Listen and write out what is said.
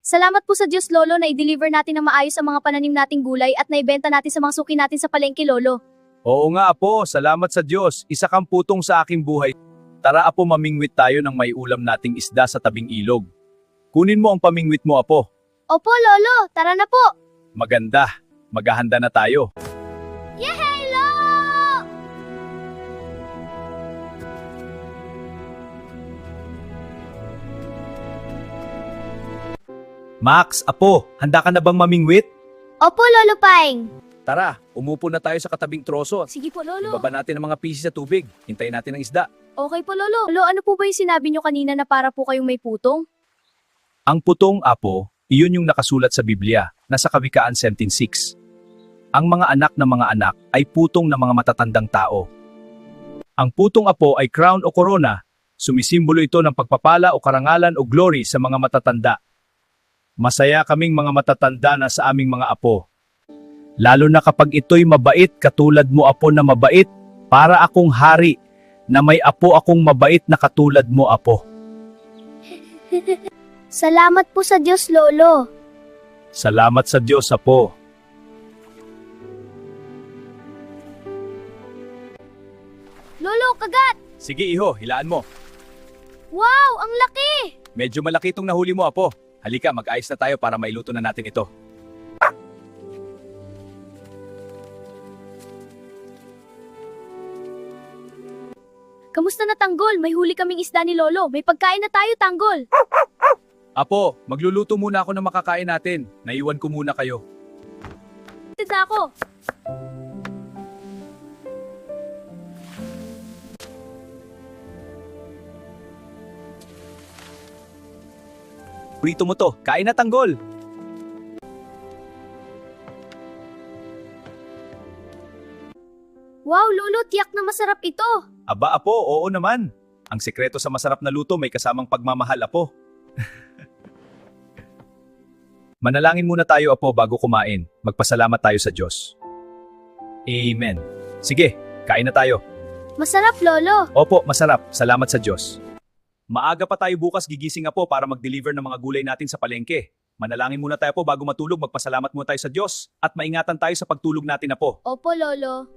Salamat po sa Diyos, Lolo, na i-deliver natin ng maayos ang mga pananim nating gulay at naibenta natin sa mga suki natin sa palengke, Lolo. Oo nga, Apo. Salamat sa Diyos. Isa kang putong sa aking buhay. Tara, Apo, mamingwit tayo ng may ulam nating isda sa tabing ilog. Kunin mo ang pamingwit mo, Apo. Opo, Lolo, tara na po. Maganda. Maghahanda na tayo. Yehey, Lolo! Max, Apo, handa ka na bang mamingwit? Opo, Lolo Paeng. Tara, umupo na tayo sa katabing troso. Sige po, Lolo. Ibaba natin ang mga pieces sa tubig. Hintayin natin ang isda. Okay po, Lolo. Lolo, ano po ba yung sinabi nyo kanina na para po kayong may putong? Ang putong, Apo, iyon yung nakasulat sa Biblia, nasa Kawikaan 17:6. Ang mga anak ng mga anak ay putong ng mga matatandang tao. Ang putong, Apo, ay crown o corona. Sumisimbolo ito ng pagpapala o karangalan o glory sa mga matatanda. Masaya kaming mga matatanda na sa aming mga apo. Lalo na kapag ito'y mabait katulad mo, Apo, na mabait, para akong hari, na may apo akong mabait na katulad mo, Apo. Salamat po sa Diyos, Lolo. Salamat sa Diyos, Apo. Lolo, kagat! Sige, iho, hilaan mo. Wow, ang laki! Medyo malaki itong nahuli mo, Apo. Halika, mag-ayos na tayo para mailuto na natin ito. Kamusta na, Tanggol? May huli kaming isda ni Lolo. May pagkain na tayo, Tanggol. Apo, magluluto muna ako ng makakain natin. Naiwan ko muna kayo. Tid na ako. Prito mo to. Kain na, Tanggol. Wow, Lolo, tiyak na masarap ito. Aba, Apo, oo naman. Ang sekreto sa masarap na luto may kasamang pagmamahal, Apo. Manalangin muna tayo, Apo, bago kumain. Magpasalamat tayo sa Diyos. Amen. Sige, kain na tayo. Masarap, Lolo. Opo, masarap. Salamat sa Diyos. Maaga pa tayo bukas gigising, Apo, para mag-deliver ng mga gulay natin sa palengke. Manalangin muna tayo, Apo, bago matulog. Magpasalamat muna tayo sa Diyos at maingatan tayo sa pagtulog natin, Apo. Opo, Lolo.